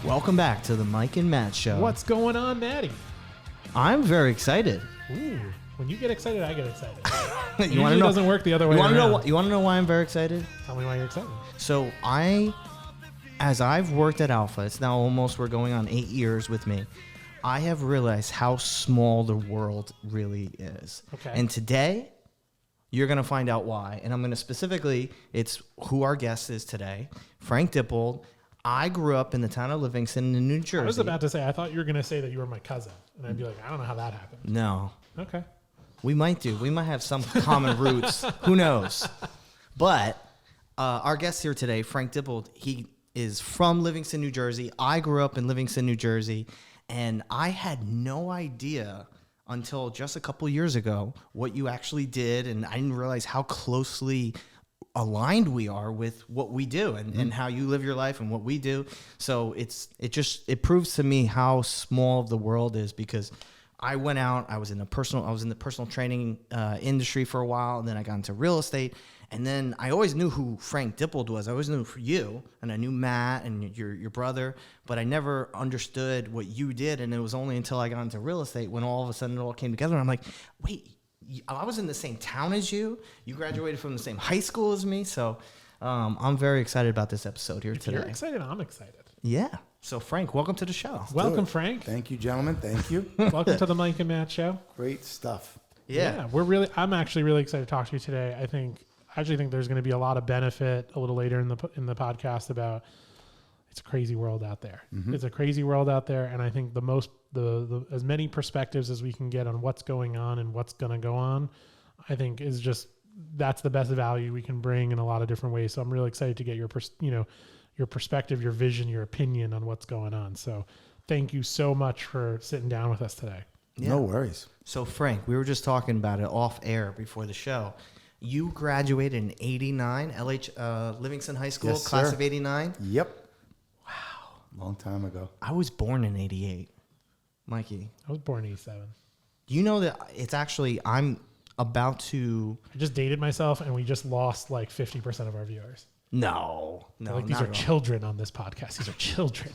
Welcome back to the Mike and Matt Show. What's going on, Natty? I'm very excited. Ooh, when you get excited, I get excited. You want to know? It doesn't work the other way around. You want to know why I'm very excited? Tell me why you're excited. So as I've worked at Alpha, it's now we're going on 8 years with me. I have realized how small the world really is. Okay. And today, you're going to find out why. And I'm going to specifically, it's who our guest is today, Frank Dippold. I grew up in the town of Livingston in New Jersey. I was about to say, I thought you were going to say that you were my cousin. And I'd be like, I don't know how that happened. No. Okay. We might do. We might have some common roots. Who knows? But our guest here today, Frank Dippold, he is from Livingston, New Jersey. I grew up in Livingston, New Jersey. And I had no idea until just a couple years ago what you actually did. And I didn't realize how closely aligned we are with what we do and how you live your life and what we do. So it proves to me how small the world is, because I went out, I was in the personal training industry for a while, and then I got into real estate. And then I always knew who Frank Dippold was. I always knew for you, and I knew Matt and your brother, but I never understood what you did. And it was only until I got into real estate when all of a sudden it all came together. And I'm like, wait, I was in the same town as you. You graduated from the same high school as me. So I'm very excited about this episode here today. If you're excited, I'm excited. Yeah. So Frank, welcome to the show. Welcome, Frank. Thank you, gentlemen. Thank you. Welcome to the Mike and Matt Show. Great stuff. Yeah. I'm actually really excited to talk to you today. I actually think there's going to be a lot of benefit a little later in the podcast about it's a crazy world out there. Mm-hmm. It's a crazy world out there, and I think the as many perspectives as we can get on what's going on and what's going to go on, I think that's the best value we can bring in a lot of different ways. So I'm really excited to get your perspective, your vision, your opinion on what's going on. So thank you so much for sitting down with us today. Yeah. No worries. So Frank, we were just talking about it off air before the show. You graduated in 89, Livingston High School, Yes, class sir. of 89? Yep. Wow. Long time ago. I was born in 88. Mikey, I was born in 87. do you know that it's actually, I'm about to... I just dated myself, and we just lost like 50% of our viewers. No, These not are at all. children on this podcast. These are children.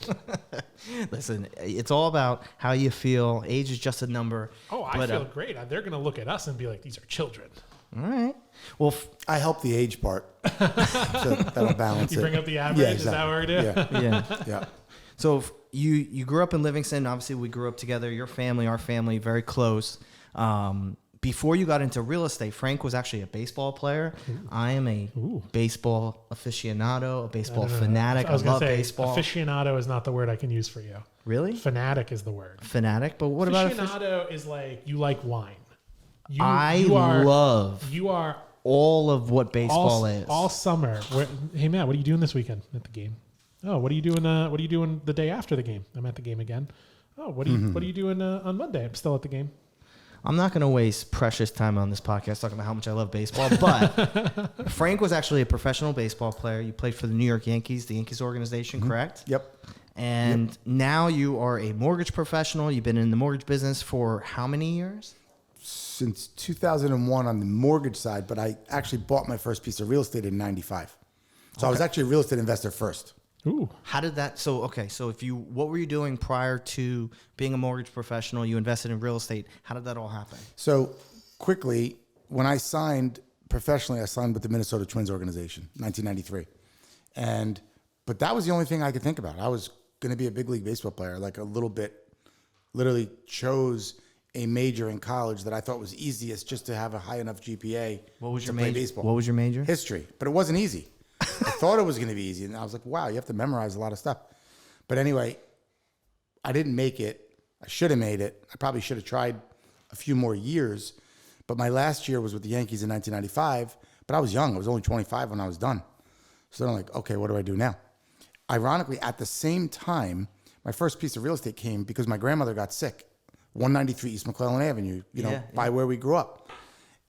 Listen, it's all about how you feel. Age is just a number. Oh, I feel great. They're going to look at us and be like, these are children. All right. Well, I help the age part. So that'll balance it. You bring up the average? Yeah, Is that what we're doing? Yeah. yeah. Yeah. So you grew up in Livingston. Obviously, we grew up together. Your family, our family, very close. Before you got into real estate, Frank was actually a baseball player. Ooh. I am a baseball aficionado, a baseball fanatic. I love baseball. Aficionado is not the word I can use for you. Really? Fanatic is the word. Fanatic? But what about aficionado? Is like you like wine. You are all of what baseball is. All summer. Hey Matt, what are you doing this weekend at the game? Oh, what are you doing? What are you doing the day after the game? I'm at the game again. Oh, what are you doing on Monday? I'm still at the game. I'm not going to waste precious time on this podcast talking about how much I love baseball, but Frank was actually a professional baseball player. You played for the New York Yankees, the Yankees organization, correct? Yep. And now you are a mortgage professional. You've been in the mortgage business for how many years? Since 2001 on the mortgage side, but I actually bought my first piece of real estate in 95. So I was actually a real estate investor first. Ooh. How did that? So what were you doing prior to being a mortgage professional? You invested in real estate. How did that all happen? So quickly, when I signed professionally, I signed with the Minnesota Twins organization, 1993. But that was the only thing I could think about. I was going to be a big league baseball player, like a little bit, literally chose a major in college that I thought was easiest just to have a high enough GPA to play baseball. What was your major? History. But it wasn't easy. I thought it was going to be easy. And I was like, wow, you have to memorize a lot of stuff. But anyway, I didn't make it. I should have made it. I probably should have tried a few more years. But my last year was with the Yankees in 1995. But I was young. I was only 25 when I was done. So then I'm like, okay, what do I do now? Ironically, at the same time, my first piece of real estate came because my grandmother got sick. 193 East McClellan Avenue, by where we grew up.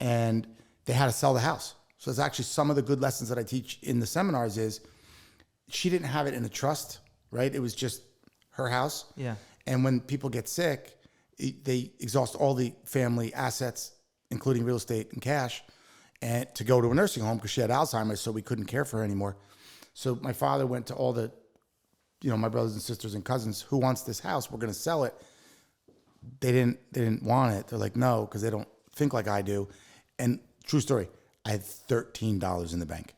And they had to sell the house. So it's actually some of the good lessons that I teach in the seminars is she didn't have it in a trust, right? It was just her house. Yeah. And when people get sick, they exhaust all the family assets, including real estate and cash, and to go to a nursing home because she had Alzheimer's, so we couldn't care for her anymore. So my father went to all the my brothers and sisters and cousins, who wants this house? We're going to sell it. They didn't want it. They're like, no, because they don't think like I do. And true story, I had $13 in the bank.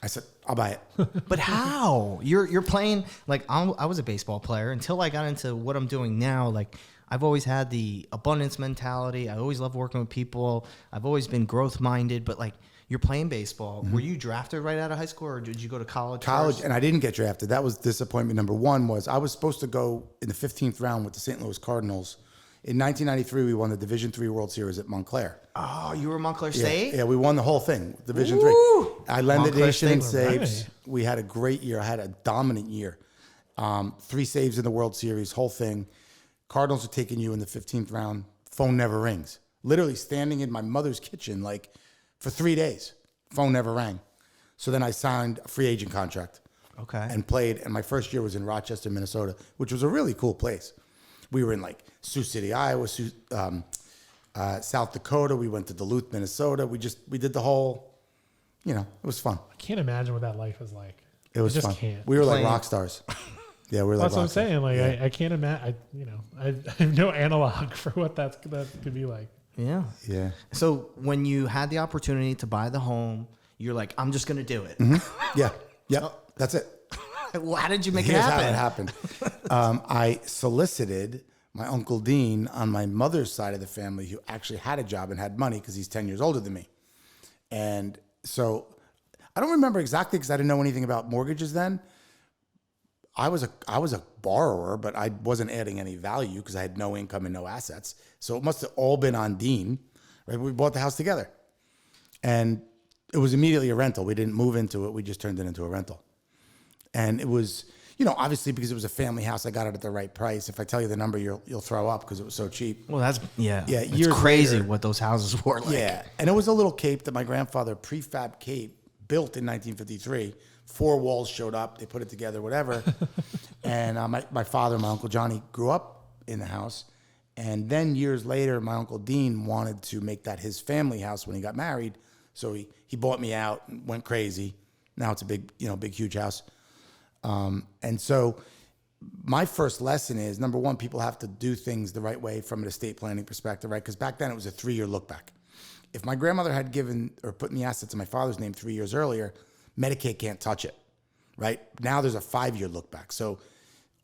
I said, I'll buy it. But how? You're playing, like, I was a baseball player until I got into what I'm doing now. Like, I've always had the abundance mentality. I always love working with people. I've always been growth minded. But, like, you're playing baseball. Were you drafted right out of high school, or did you go to college? College, and I didn't get drafted. That was disappointment number one. Was I was supposed to go in the 15th round with the St. Louis Cardinals. In 1993, we won the Division III World Series at Montclair. Oh, you were Montclair State? Yeah, we won the whole thing, Division III. I led the nation in saves. We had a great year. I had a dominant year. 3 saves in the World Series, whole thing. Cardinals are taking you in the 15th round. Phone never rings. Literally standing in my mother's kitchen, like, for 3 days. Phone never rang. So then I signed a free agent contract. Okay. And played. And my first year was in Rochester, Minnesota, which was a really cool place. We were in, like, Sioux City, Iowa, South Dakota. We went to Duluth, Minnesota. We did the whole, it was fun. I can't imagine what that life is like. It was I just fun. Can't. We were like rock stars. Yeah, we were like That's what I'm rock stars. saying. Like, Yeah. I can't imagine. I have no analog for what that could be like. Yeah. Yeah. So when you had the opportunity to buy the home, you're like, I'm just going to do it. Yeah. Yep. That's it. Well, how did you make Here's it happen? how it happened. I solicited my Uncle Dean on my mother's side of the family, who actually had a job and had money because he's 10 years older than me. And so I don't remember exactly because I didn't know anything about mortgages then. I was a borrower, but I wasn't adding any value because I had no income and no assets. So it must have all been on Dean. Right? We bought the house together. And it was immediately a rental. We didn't move into it. We just turned it into a rental. And it was, obviously because it was a family house, I got it at the right price. If I tell you the number, you'll throw up because it was so cheap. Well, that's, Yeah, it's years crazy later- what those houses were like. Yeah. And it was a little cape that my grandfather, prefab cape, built in 1953. 4 walls showed up. They put it together, whatever. And my father, my Uncle Johnny, grew up in the house. And then years later, my Uncle Dean wanted to make that his family house when he got married. So he bought me out and went crazy. Now it's a big, huge house. And so my first lesson is, number one, people have to do things the right way from an estate planning perspective, right? Because back then it was a 3-year look back. If my grandmother had given or put in the assets in my father's name 3 years earlier, Medicaid can't touch it, right? Now there's a 5-year look back. So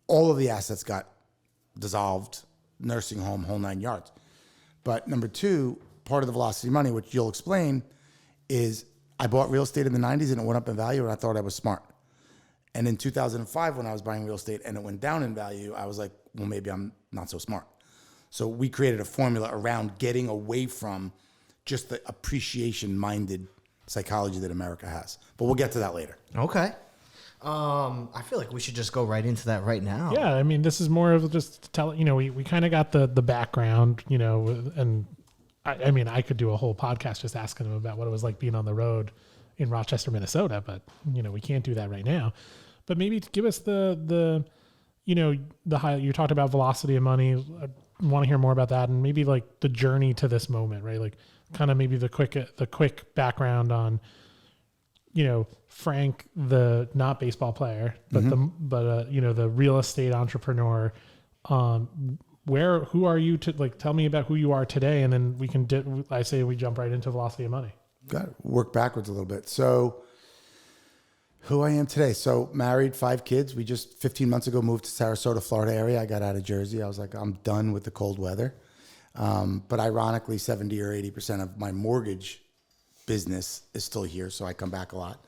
all of the assets got dissolved, nursing home, whole 9 yards. But number 2, part of the velocity money, which you'll explain, is I bought real estate in the 90s and it went up in value and I thought I was smart. And in 2005, when I was buying real estate and it went down in value, I was like, well, maybe I'm not so smart. So we created a formula around getting away from just the appreciation-minded psychology that America has. But we'll get to that later. Okay. I feel like we should just go right into that right now. Yeah, I mean, this is more of just to tell, we kind of got the background, and I mean, I could do a whole podcast just asking him about what it was like being on the road in Rochester, Minnesota, but we can't do that right now. But maybe give us the high. You talked about velocity of money. I want to hear more about that, and maybe like the journey to this moment, right? Like, kind of maybe the quick background on, Frank, the not baseball player, but the real estate entrepreneur. Who are you to, like, tell me about who you are today, and then we can. I say we jump right into velocity of money. Got to work backwards a little bit. So who I am today. So married, 5 kids. We just 15 months ago moved to Sarasota, Florida area. I got out of Jersey. I was like, I'm done with the cold weather. But ironically, 70 or 80% of my mortgage business is still here. So I come back a lot.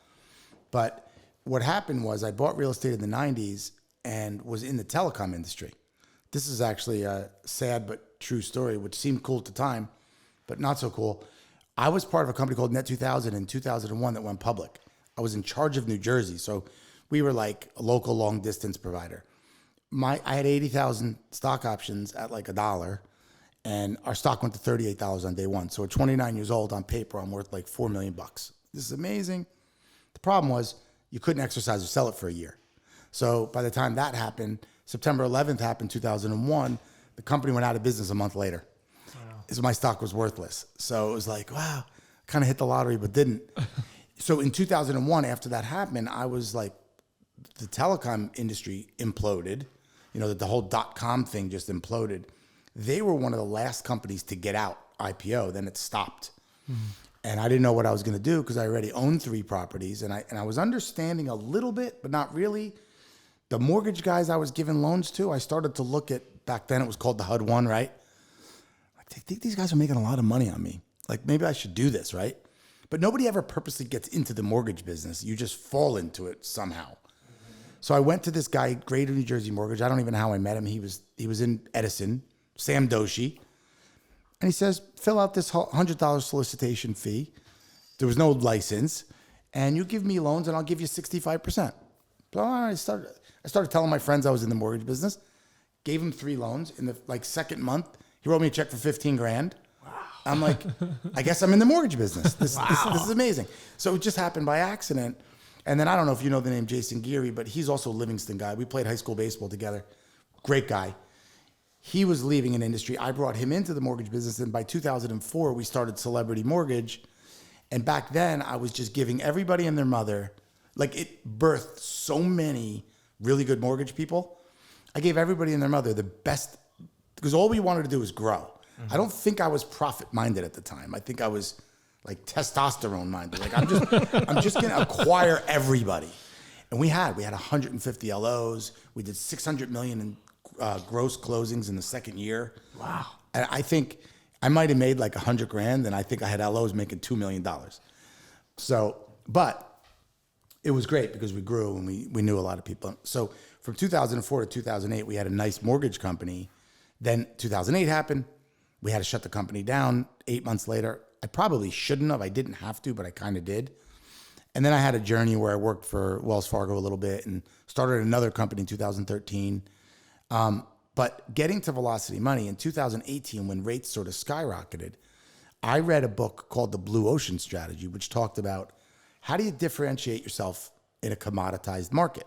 But what happened was I bought real estate in the 90s and was in the telecom industry. This is actually a sad but true story, which seemed cool at the time, but not so cool. I was part of a company called Net 2000 in 2001 that went public. I was in charge of New Jersey. So we were like a local long distance provider. I had 80,000 stock options at like $1, and our stock went to $38 on day one. So at 29 years old, on paper, I'm worth like $4 million. This is amazing. The problem was you couldn't exercise or sell it for a year. So by the time that happened, September 11th happened, 2001, the company went out of business a month later. Wow. So my stock was worthless. So it was like, wow, kind of hit the lottery, but didn't. So in 2001, after that happened, I was like the telecom industry imploded, that the whole .com thing just imploded. They were one of the last companies to get out IPO. Then it stopped. And I didn't know what I was going to do because I already owned 3 properties. And I was understanding a little bit, but not really. The mortgage guys I was giving loans to, I started to look at, back then it was called the HUD-1, right? I think these guys are making a lot of money on me. Like, maybe I should do this, right? But nobody ever purposely gets into the mortgage business. You just fall into it somehow. So I went to this guy, Greater New Jersey Mortgage. I don't even know how I met him. He was in Edison, Sam Doshi. And he says, fill out this $100 solicitation fee. There was no license. And you give me loans and I'll give you 65%. So I started telling my friends I was in the mortgage business. Gave him 3 loans. In the second month, he wrote me a check for $15,000. Wow. I'm like, I guess I'm in the mortgage business. This is amazing. So it just happened by accident. And then I don't know if you know the name Jason Geary, but he's also a Livingston guy. We played high school baseball together. Great guy. He was leaving an industry. I brought him into the mortgage business. And by 2004, we started Celebrity Mortgage. And back then, I was just giving everybody and their mother, it birthed so many really good mortgage people. I gave everybody and their mother the best, because all we wanted to do was grow. Mm-hmm. I don't think I was profit-minded at the time. I think I was testosterone-minded. I'm just going to acquire everybody. And we had 150 LOs. We did $600 million in gross closings in the second year. Wow. And I think I might have made $100,000, and I think I had LOs making $2 million. So, but it was great because we grew and we knew a lot of people. So from 2004 to 2008, we had a nice mortgage company. Then 2008 happened. We had to shut the company down. 8 months later, I probably shouldn't have. I didn't have to, but I kind of did. And then I had a journey where I worked for Wells Fargo a little bit and started another company in 2013. But getting to Velocity Money in 2018, when rates sort of skyrocketed, I read a book called The Blue Ocean Strategy, which talked about how do you differentiate yourself in a commoditized market,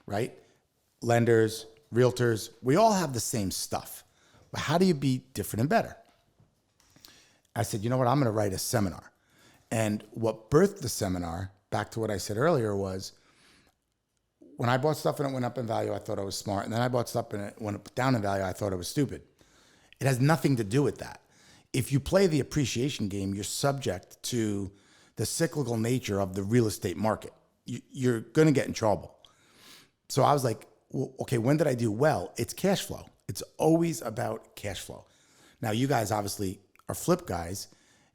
right? Lenders, realtors, we all have the same stuff. But how do you be different and better? I said, you know what? I'm going to write a seminar. And what birthed the seminar, back to what I said earlier, was when I bought stuff and it went up in value, I thought I was smart. And then I bought stuff and it went down in value, I thought I was stupid. It has nothing to do with that. If you play the appreciation game, you're subject to the cyclical nature of the real estate market. You're going to get in trouble. So I was like, well, okay, when did I do well? It's cash flow. It's always about cash flow. Now, you guys obviously are flip guys,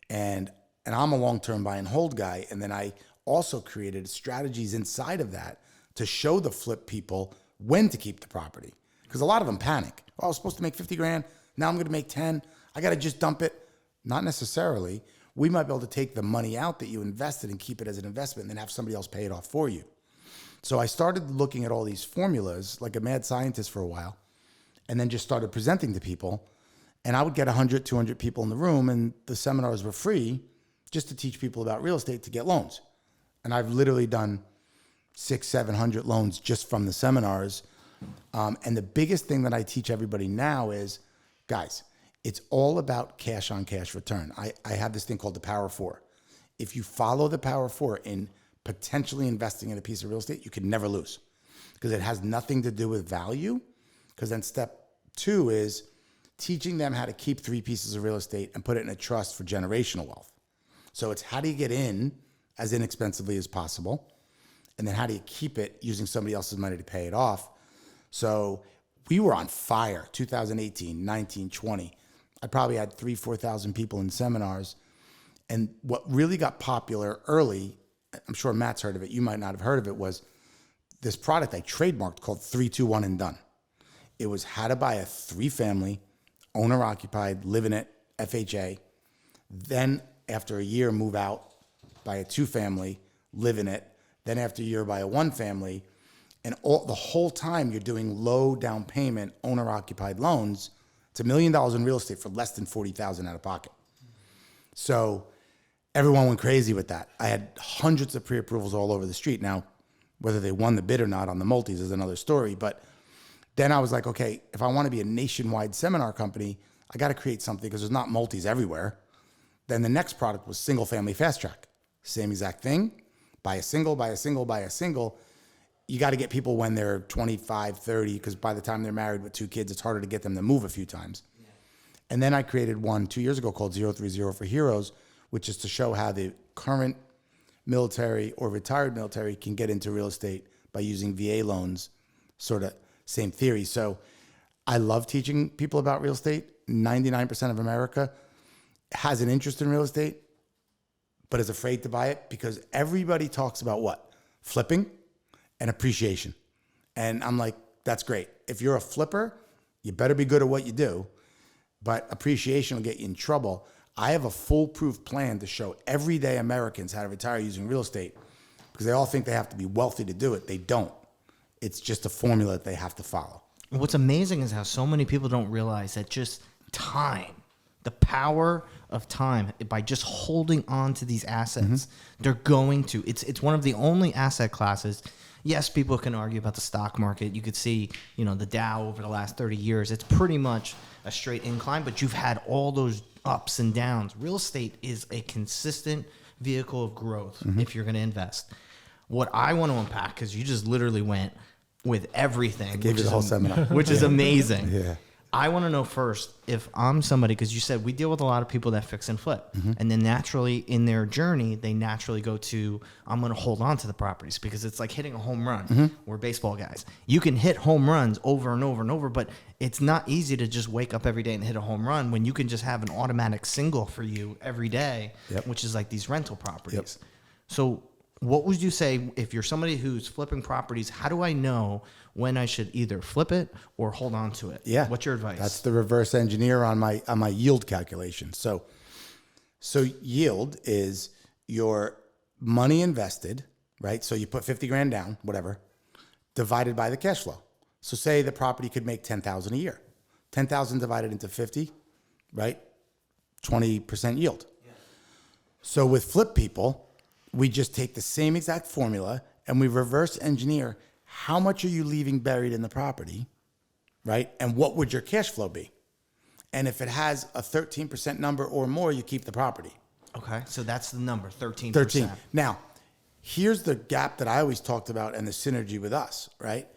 and I'm a long-term buy and hold guy. And then I also created strategies inside of that to show the flip people when to keep the property. Because a lot of them panic. Oh, I was supposed to make $50,000. Now I'm going to make 10. I got to just dump it. Not necessarily. We might be able to take the money out that you invested and keep it as an investment and then have somebody else pay it off for you. So I started looking at all these formulas like a mad scientist for a while, and then just started presenting to people. And I would get 100, 200 people in the room, and the seminars were free just to teach people about real estate to get loans. And I've literally done 600, 700 loans just from the seminars. And the biggest thing that I teach everybody now is, guys, it's all about cash on cash return. I have this thing called the Power 4. If you follow the Power 4 in potentially investing in a piece of real estate, you can never lose because it has nothing to do with value. Because then step 2 is teaching them how to keep 3 pieces of real estate and put it in a trust for generational wealth. So it's how do you get in as inexpensively as possible? And then how do you keep it using somebody else's money to pay it off? So we were on fire 2018, 19, 20. I probably had 3,000, 4,000 people in seminars. And what really got popular early, I'm sure Matt's heard of it, you might not have heard of it, was this product I trademarked called 3, 2, 1 and done. It was how to buy a 3-family, owner-occupied, live in it, FHA. Then after a year, move out, buy a 2-family, live in it. Then after a year, buy a 1-family. And the whole time you're doing low down payment, owner-occupied loans. It's $1 million in real estate for less than $40,000 out of pocket. So everyone went crazy with that. I had hundreds of pre-approvals all over the street. Now, whether they won the bid or not on the multis is another story. But then I was like, okay, if I want to be a nationwide seminar company, I got to create something because there's not multis everywhere. Then the next product was single family fast track. Same exact thing. Buy a single, buy a single, buy a single. you got to get people when they're 25, 30, because by the time they're married with 2 kids, it's harder to get them to move a few times. Yeah. And then I created one 2 years ago called 030 for Heroes, which is to show how the current military or retired military can get into real estate by using VA loans, sort of same theory. So I love teaching people about real estate. 99% of America has an interest in real estate, but is afraid to buy it because everybody talks about what? Flipping and appreciation. And I'm like, that's great. If you're a flipper, you better be good at what you do, but appreciation will get you in trouble. I have a foolproof plan to show everyday Americans how to retire using real estate because they all think they have to be wealthy to do it. They don't. It's just a formula that they have to follow. What's amazing is how so many people don't realize that just time, the power of time, by just holding on to these assets, they're going to, it's one of the only asset classes. Yes, people can argue about the stock market. You could see, the Dow over the last 30 years, it's pretty much a straight incline, but you've had all those ups and downs. Real estate is a consistent vehicle of growth if you're going to invest. What I want to unpack, because you just literally went with everything. I gave you the whole seminar. Which is amazing. Yeah. I want to know first, if I'm somebody, because you said we deal with a lot of people that fix and flip. And then naturally in their journey, they naturally go to, I'm going to hold on to the properties because it's like hitting a home run. We're baseball guys. You can hit home runs over and over and over, but it's not easy to just wake up every day and hit a home run when you can just have an automatic single for you every day, which is like these rental properties. So what would you say if you're somebody who's flipping properties? How do I know when I should either flip it or hold on to it? Yeah. What's your advice? That's the reverse engineer on my yield calculation. So yield is your money invested, right? So you put 50 grand down, whatever, divided by the cash flow. So say the property could make 10,000 a year. 10,000 divided into 50, right? 20% yield. Yeah. So with flip people, we just take the same exact formula and we reverse engineer how much are you leaving buried in the property, right? And what would your cash flow be? And if it has a 13% number or more, you keep the property. Okay, so that's the number, 13%. 13. Now, here's the gap that I always talked about and the synergy with us, right?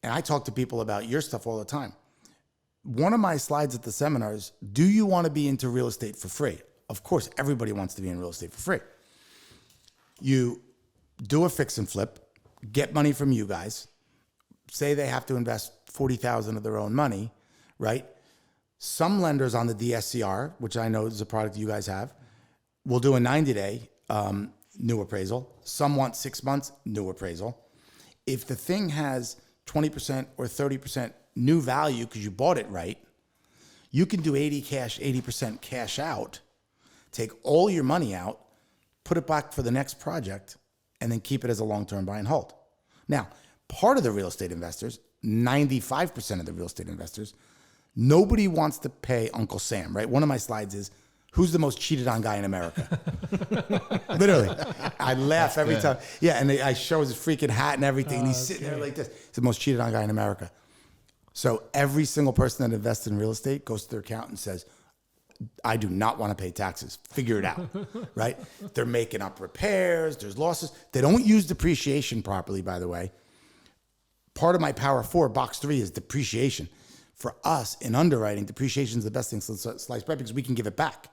And I talk to people about your stuff all the time. One of my slides at the seminars, do you want to be into real estate for free? Of course, everybody wants to be in real estate for free. You do a fix and flip, get money from you guys, say they have to invest $40,000 of their own money, right? Some lenders on the DSCR, which I know is a product you guys have, will do a 90-day new appraisal. Some want 6 months new appraisal. If the thing has 20% or 30% new value because you bought it right, you can do 80% cash out, take all your money out, put it back for the next project, and then keep it as a long-term buy and hold. Now, part of the real estate investors, 95% of the real estate investors, nobody wants to pay Uncle Sam, right? One of my slides is, who's the most cheated on guy in America? Literally. I laugh every time. Yeah, and I show his freaking hat and everything, and he's sitting there like this. He's the most cheated on guy in America. So every single person that invests in real estate goes to their accountant and says, I do not want to pay taxes. Figure it out, right? They're making up repairs. There's losses. They don't use depreciation properly, by the way. Part of my Power 4, box 3, is depreciation. For us in underwriting, depreciation is the best thing since sliced bread because we can give it back.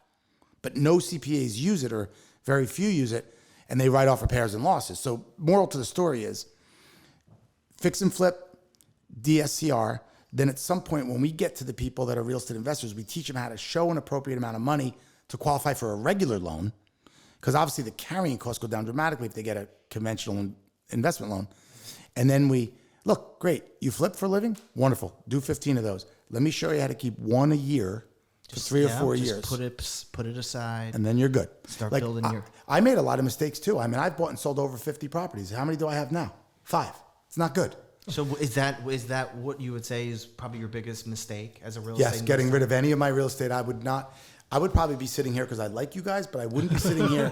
But no CPAs use it, or very few use it, and they write off repairs and losses. So moral to the story is fix and flip, DSCR. Then at some point when we get to the people that are real estate investors, we teach them how to show an appropriate amount of money to qualify for a regular loan, because obviously the carrying costs go down dramatically if they get a conventional investment loan. And then we, look, great, you flip for a living? Wonderful, do 15 of those. Let me show you how to keep one a year for 3 or 4 years. Put it aside. And then you're good. Start building your... I made a lot of mistakes too. I mean, I've bought and sold over 50 properties. How many do I have now? 5. It's not good. So is that what you would say is probably your biggest mistake as a real estate investor? Yes, getting rid of any of my real estate. I would probably be sitting here because I like you guys, but I wouldn't be sitting here.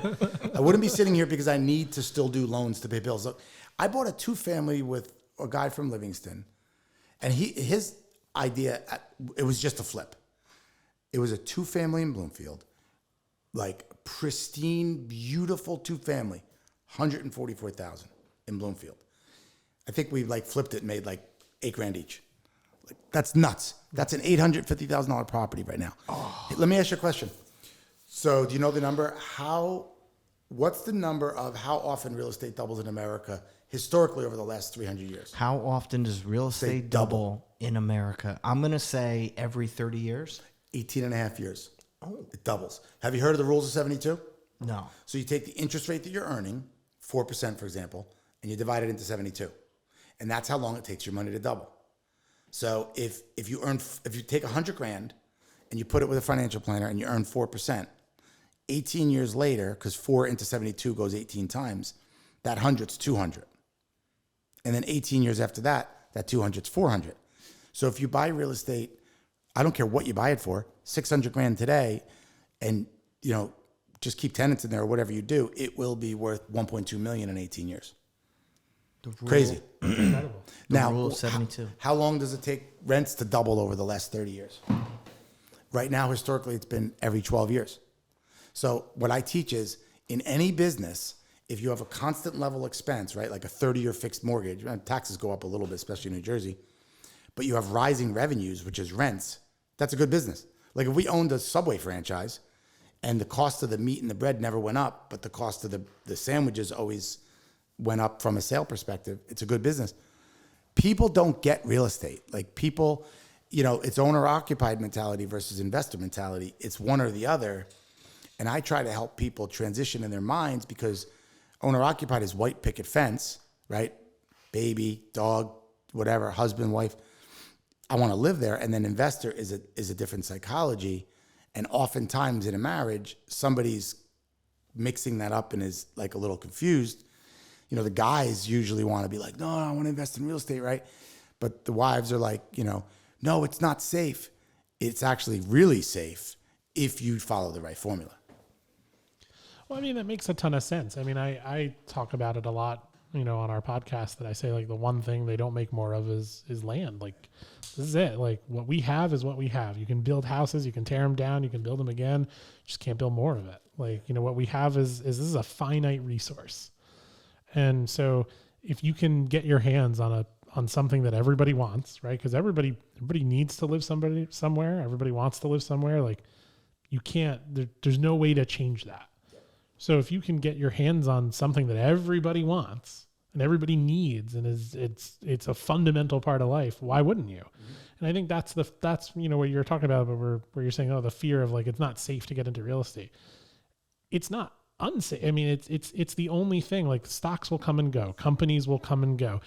I wouldn't be sitting here because I need to still do loans to pay bills. Look, I bought a 2-family with a guy from Livingston, and his idea, it was just a flip. It was a 2-family in Bloomfield, like pristine, beautiful 2-family, $144,000 in Bloomfield. I think we like flipped it and made like $8,000 each. Like, that's nuts. That's an $850,000 property right now. Hey, let me ask you a question. So do you know the number? What's the number of how often real estate doubles in America historically over the last 300 years? How often does real estate double in America? I'm going to say every 30 years. 18 and a half years. Oh. It doubles. Have you heard of the rules of 72? No. So you take the interest rate that you're earning, 4%, for example, and you divide it into 72. And that's how long it takes your money to double. So if you take $100,000 and you put it with a financial planner and you earn 4%, 18 years later, because 4 into 72 goes 18 times, that 100's 200. And then 18 years after that, that 200's 400. So if you buy real estate, I don't care what you buy it for, $600,000 today, and just keep tenants in there or whatever you do, it will be worth $1.2 million in 18 years. Crazy. Incredible. Now, rule of 72. How long does it take rents to double over the last 30 years? Right now, historically, it's been every 12 years. So what I teach is, in any business, if you have a constant level expense, right, like a 30-year fixed mortgage, taxes go up a little bit, especially in New Jersey, but you have rising revenues, which is rents, that's a good business. Like if we owned a Subway franchise and the cost of the meat and the bread never went up, but the cost of the sandwiches always went up from a sale perspective, it's a good business. People don't get real estate. Like people, it's owner-occupied mentality versus investor mentality. It's one or the other. And I try to help people transition in their minds, because owner-occupied is white picket fence, right? Baby, dog, whatever, husband, wife. I want to live there. And then investor is a different psychology. And oftentimes in a marriage, somebody's mixing that up and is like a little confused. The guys usually want to be like, no, I want to invest in real estate, right? But the wives are like, no, it's not safe. It's actually really safe if you follow the right formula. Well, I mean, that makes a ton of sense. I mean, I talk about it a lot, on our podcast, that I say like the one thing they don't make more of is land. Like this is it. Like what we have is what we have. You can build houses, you can tear them down, you can build them again. You just can't build more of it. Like, what we have is this is a finite resource. And so if you can get your hands on something that everybody wants, right? Because everybody needs to live somewhere. Everybody wants to live somewhere. Like you can't, there's no way to change that. So if you can get your hands on something that everybody wants and everybody needs, and it's a fundamental part of life, why wouldn't you? Mm-hmm. And I think that's what you're talking about, where you're saying, the fear of like, it's not safe to get into real estate. It's not unsafe. I mean, it's the only thing. Like stocks will come and go, companies will come and go.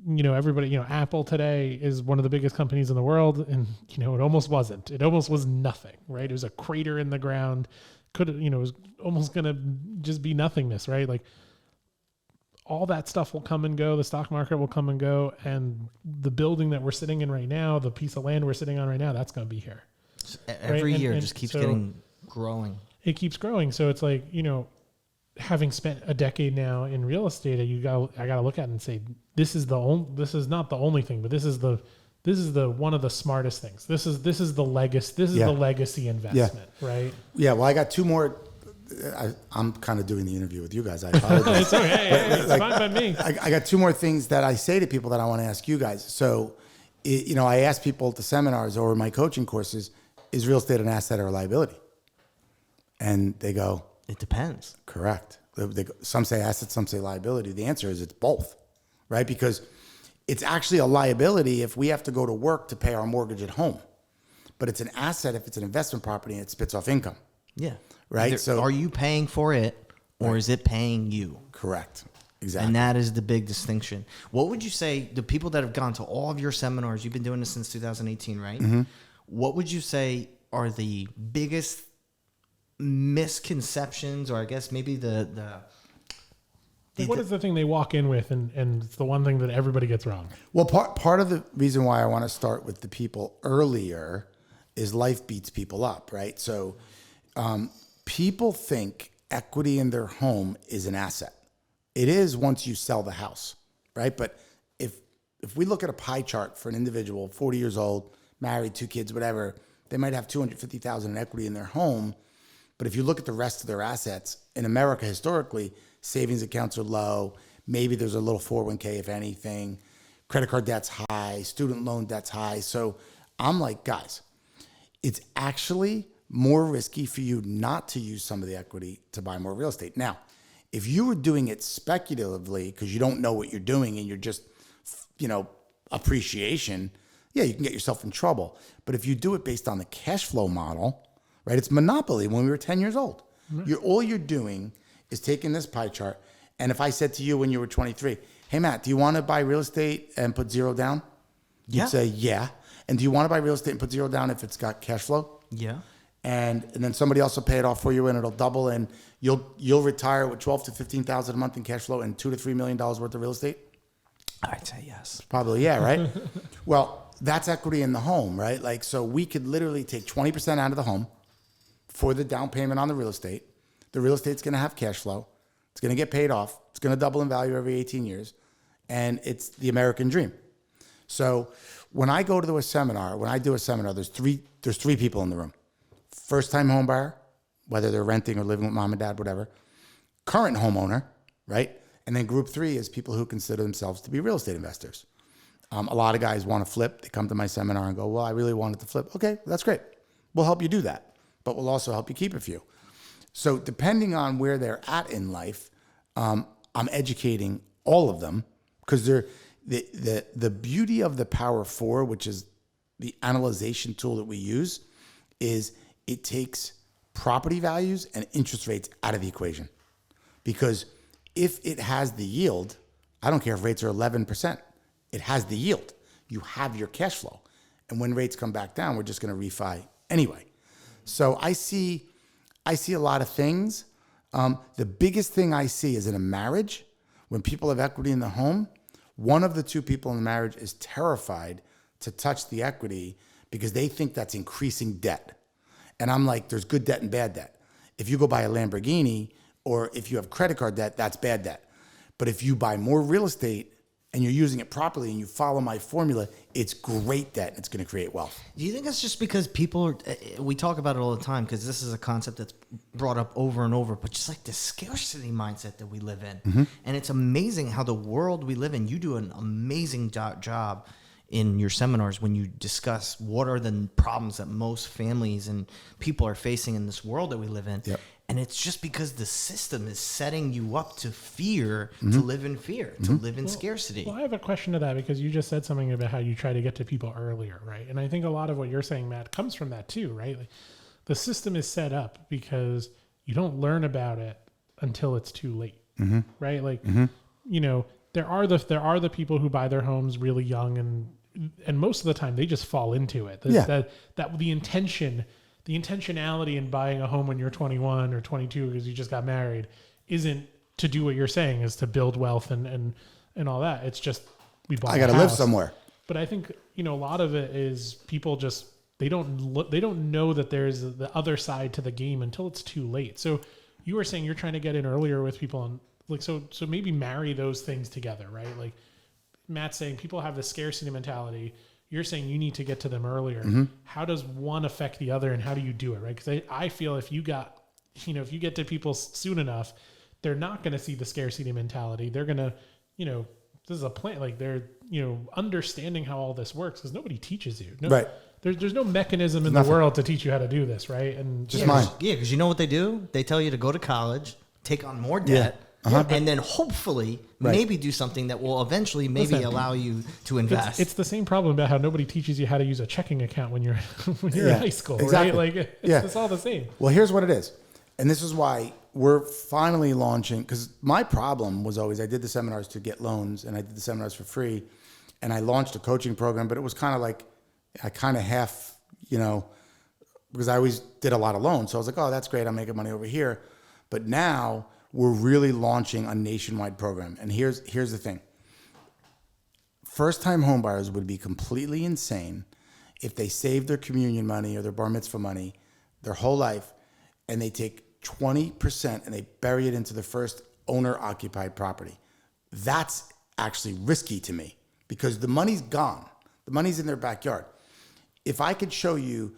Everybody, Apple today is one of the biggest companies in the world, and it almost wasn't. It almost was nothing, right? It was a crater in the ground. It was almost going to just be nothingness, right? Like all that stuff will come and go. The stock market will come and go, and the building that we're sitting in right now, the piece of land we're sitting on right now, that's going to be here. Every right? year just keeps getting growing. It keeps growing. So it's like, having spent a decade now in real estate, I got to look at it and say, this is not the only thing, but this is the one of the smartest things. This is the legacy. This is the legacy investment, right? Yeah. Well, I got two more. I'm kind of doing the interview with you guys. I apologize. It's okay. It's fine by me. I got two more things that I say to people that I want to ask you guys. So, I ask people at the seminars or my coaching courses, is real estate an asset or a liability? And they go, it depends. Correct. Some say asset, some say liability. The answer is it's both, right? Because it's actually a liability if we have to go to work to pay our mortgage at home. But it's an asset if it's an investment property and it spits off income. Yeah. Right? So are you paying for it, or is it paying you? Correct. Exactly. And that is the big distinction. What would you say, the people that have gone to all of your seminars, you've been doing this since 2018, right? Mm-hmm. What would you say are the biggest misconceptions, or I guess maybe what is the thing they walk in with, and it's the one thing that everybody gets wrong? Well, part of the reason why I want to start with the people earlier is life beats people up, right? So people think equity in their home is an asset. It is once you sell the house, right? But if we look at a pie chart for an individual, 40 years old, married, 2 kids, whatever, they might have $250,000 in equity in their home. But if you look at the rest of their assets, in America historically, savings accounts are low, Maybe there's a little 401k, if anything. Credit card debt's high, student loan debt's high. So I'm like, guys, it's actually more risky for you not to use some of the equity to buy more real estate. Now, if you were doing it speculatively because you don't know what you're doing and you're just, appreciation, yeah, you can get yourself in trouble. But if you do it based on the cash flow model, right? It's monopoly when we were 10 years old. All you're doing is taking this pie chart. And if I said to you when you were 23, hey, Matt, do you want to buy real estate and put zero down? You'd say, yeah. And do you want to buy real estate and put zero down if it's got cash flow? Yeah. And then somebody else will pay it off for you and it'll double and you'll retire with $12,000 to $15,000 a month in cash flow and $2 to $3 million worth of real estate? I'd say yes. Probably, yeah, right? Well, that's equity in the home, right? Like, so we could literally take 20% out of the home for the down payment on the real estate. The real estate's going to have cash flow. It's going to get paid off. It's going to double in value every 18 years. And it's the American dream. So when I go to a seminar, there's three people in the room. First-time home buyer, whether they're renting or living with mom and dad, whatever. Current homeowner, right? And then group 3 is people who consider themselves to be real estate investors. A lot of guys want to flip. They come to my seminar and go, well, I really wanted to flip. Okay, that's great. We'll help you do that. But we'll also help you keep a few. So depending on where they're at in life, I'm educating all of them because the beauty of the Power 4, which is the analyzation tool that we use, is it takes property values and interest rates out of the equation. Because if it has the yield, I don't care if rates are 11%, it has the yield. You have your cash flow. And when rates come back down, we're just going to refi anyway. So I see a lot of things. The biggest thing I see is in a marriage, when people have equity in the home, one of the two people in the marriage is terrified to touch the equity because they think that's increasing debt. And I'm like, there's good debt and bad debt. If you go buy a Lamborghini or if you have credit card debt, that's bad debt. But if you buy more real estate and you're using it properly and you follow my formula, it's great debt and it's going to create wealth. Do you think it's just because we talk about it all the time because this is a concept that's brought up over and over, but just like the scarcity mindset that we live in. Mm-hmm. And it's amazing how the world we live in, you do an amazing job in your seminars when you discuss what are the problems that most families and people are facing in this world that we live in. Yep. And it's just because the system is setting you up to fear, to live in fear, to live in scarcity. Well, I have a question to that because you just said something about how you try to get to people earlier, right? And I think a lot of what you're saying, Matt, comes from that too, right? Like, the system is set up because you don't learn about it until it's too late, right? Like, there are the people who buy their homes really young and most of the time they just fall into it. That the intentionality in buying a home when you're 21 or 22 because you just got married isn't to do what you're saying, is to build wealth and all that. It's just we bought. I got to live somewhere. But I think a lot of it is people just they don't know that there's the other side to the game until it's too late. So you were saying you're trying to get in earlier with people and like so maybe marry those things together, right? Like Matt's saying people have the scarcity mentality. You're saying you need to get to them earlier. How does one affect the other and how do you do it, right? Because I feel if you get to people soon enough, they're not going to see the scarcity mentality. They're going to, this is a plan. Like they're, understanding how all this works because nobody teaches you. No, right. There's no mechanism in the world to teach you how to do this, right? And just mine. Yeah, because you know what they do? They tell you to go to college, take on more debt. Yeah. And then hopefully maybe do something that will eventually allow you to invest. It's the same problem about how nobody teaches you how to use a checking account when you're in high school, exactly. right? Like it's all the same. Well, here's what it is. And this is why we're finally launching, because my problem was always I did the seminars to get loans and I did the seminars for free and I launched a coaching program, but it was kind of like I kind of half, because I always did a lot of loans. So I was like, oh, that's great. I'm making money over here. But now we're really launching a nationwide program. And here's the thing. First-time homebuyers would be completely insane if they saved their communion money or their bar mitzvah money their whole life and they take 20% and they bury it into the first owner-occupied property. That's actually risky to me because the money's gone. The money's in their backyard. If I could show you,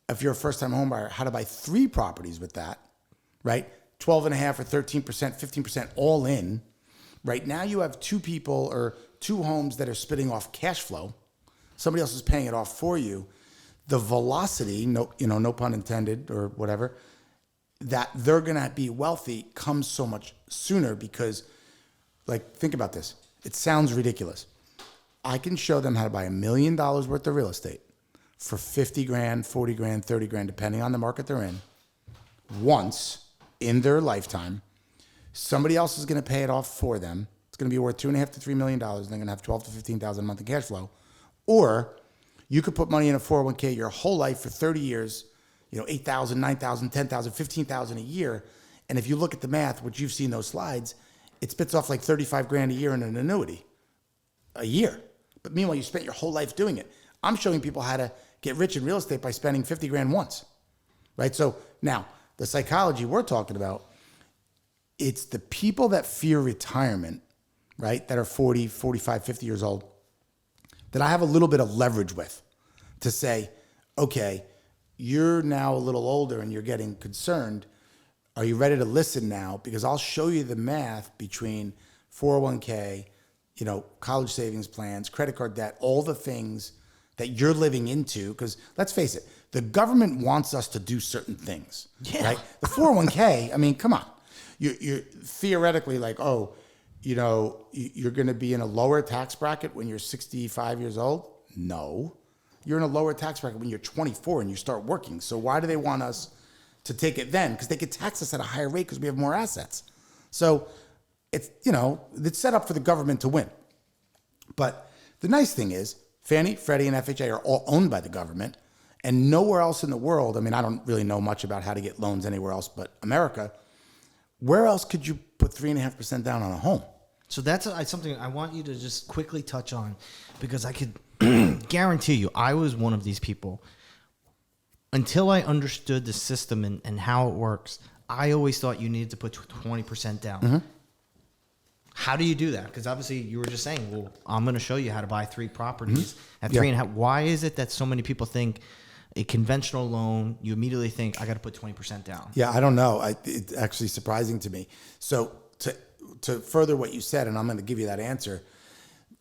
if you're a first-time homebuyer, how to buy 3 properties with that, right? 12.5% or 13%, 15% all in, Right now you have two people or two homes that are spitting off cash flow. Somebody else is paying it off for you. The velocity, no pun intended or whatever, that they're going to be wealthy comes so much sooner because, like, think about this. It sounds ridiculous. I can show them how to buy $1 million worth of real estate for 50 grand, 40 grand, 30 grand, depending on the market they're in, once in their lifetime. Somebody else is going to pay it off for them. It's going to be worth $2.5 to $3 million, and they're going to have $12,000 to $15,000 a month in cash flow. Or you could put money in a 401k your whole life for 30 years, $8,000, $9,000, $10,000, $15,000 a year. And if you look at the math, which you've seen those slides, it spits off like 35 grand a year in an annuity a year. But meanwhile, you spent your whole life doing it. I'm showing people how to get rich in real estate by spending 50 grand once, right? So now the psychology we're talking about, it's the people that fear retirement, right? That are 40, 45, 50 years old, that I have a little bit of leverage with to say, okay, you're now a little older and you're getting concerned. Are you ready to listen now? Because I'll show you the math between 401k, college savings plans, credit card debt, all the things that you're living into. Because let's face it, the government wants us to do certain things, right? The 401k, I mean, come on. You're theoretically like, you're going to be in a lower tax bracket when you're 65 years old? No. You're in a lower tax bracket when you're 24 and you start working. So why do they want us to take it then? Because they could tax us at a higher rate because we have more assets. So it's set up for the government to win. But the nice thing is Fannie, Freddie, and FHA are all owned by the government. And nowhere else in the world, I mean, I don't really know much about how to get loans anywhere else but America. Where else could you put 3.5% down on a home? So that's something I want you to just quickly touch on, because I could guarantee you I was one of these people. Until I understood the system and how it works, I always thought you needed to put 20% down. Mm-hmm. How do you do that? Because obviously you were just saying, well, I'm going to show you how to buy 3 properties at 3.5. Why is it that so many people think a conventional loan, you immediately think, I got to put 20% down? Yeah, I don't know. It's actually surprising to me. So to further what you said, and I'm going to give you that answer,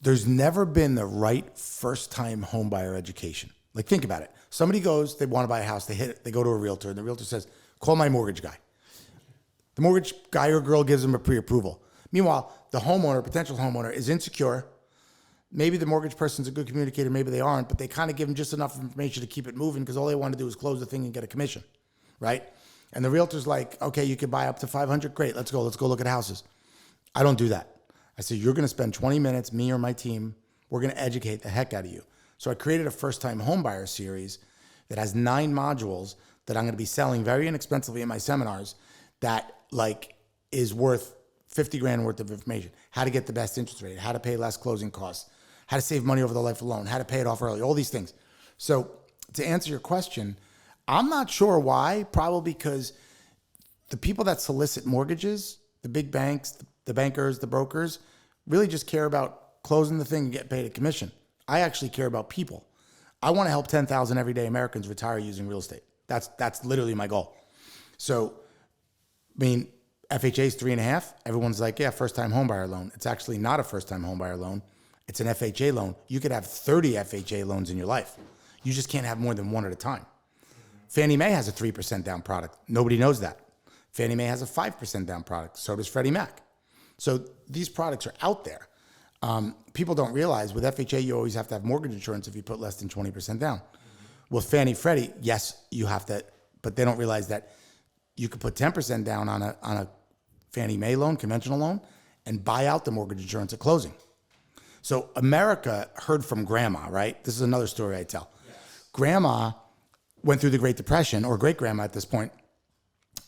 there's never been the right first-time homebuyer education. Like, think about it. Somebody goes, they want to buy a house, they go to a realtor, and the realtor says, call my mortgage guy. The mortgage guy or girl gives them a pre-approval. Meanwhile, the homeowner, potential homeowner, is insecure. Maybe the mortgage person's a good communicator, maybe they aren't, but they kind of give them just enough information to keep it moving because all they want to do is close the thing and get a commission, right? And the realtor's like, okay, you can buy up to 500, great, let's go look at houses. I don't do that. I said, you're going to spend 20 minutes, me or my team, we're going to educate the heck out of you. So I created a first-time homebuyer series that has 9 modules that I'm going to be selling very inexpensively in my seminars that is worth 50 grand worth of information. How to get the best interest rate, how to pay less closing costs, how to save money over the life of the loan, how to pay it off early, all these things. So to answer your question, I'm not sure why. Probably because the people that solicit mortgages, the big banks, the bankers, the brokers, really just care about closing the thing and get paid a commission. I actually care about people. I want to help 10,000 everyday Americans retire using real estate. That's literally my goal. So, I mean, FHA's 3.5. Everyone's like, yeah, first-time homebuyer loan. It's actually not a first-time homebuyer loan. It's an FHA loan. You could have 30 FHA loans in your life. You just can't have more than one at a time. Fannie Mae has a 3% down product. Nobody knows that. Fannie Mae has a 5% down product. So does Freddie Mac. So these products are out there. People don't realize with FHA, you always have to have mortgage insurance if you put less than 20% down. With Fannie Freddie, yes, you have to, but they don't realize that you could put 10% down on a Fannie Mae loan, conventional loan, and buy out the mortgage insurance at closing. So America heard from grandma, right? This is another story I tell. Yes. Grandma went through the Great Depression, or great-grandma at this point,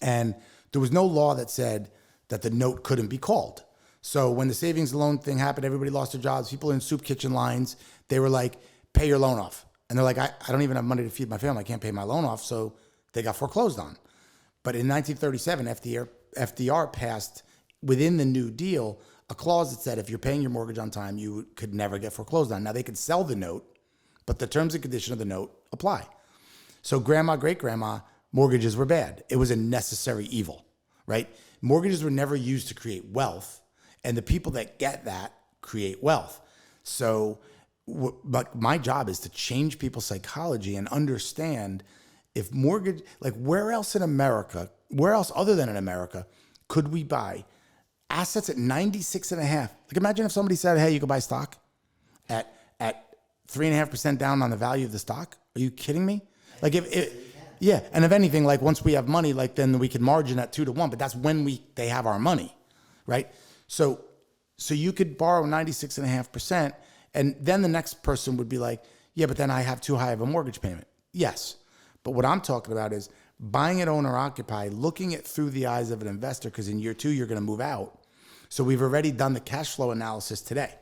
and there was no law that said that the note couldn't be called. So when the savings loan thing happened, everybody lost their jobs. People in soup kitchen lines, they were like, pay your loan off. And they're like, I don't even have money to feed my family. I can't pay my loan off. So they got foreclosed on. But in 1937, FDR passed, within the New Deal, a clause that said if you're paying your mortgage on time, you could never get foreclosed on. Now, they could sell the note, but the terms and conditions of the note apply. So grandma, great-grandma, mortgages were bad. It was a necessary evil, right? Mortgages were never used to create wealth. And the people that get that create wealth. So but my job is to change people's psychology and understand if mortgage, like where else other than in America, could we buy assets at 96.5? Like imagine if somebody said, hey, you could buy stock at 3.5% down on the value of the stock. Are you kidding me? Like yeah. And if anything, like once we have money, like then we can margin at 2 to 1, but that's when they have our money, right? So you could borrow 96.5%, and then the next person would be like, yeah, but then I have too high of a mortgage payment. Yes. But what I'm talking about is buying it owner occupied, looking at through the eyes of an investor, because in year 2, you're going to move out. So we've already done the cash flow analysis today.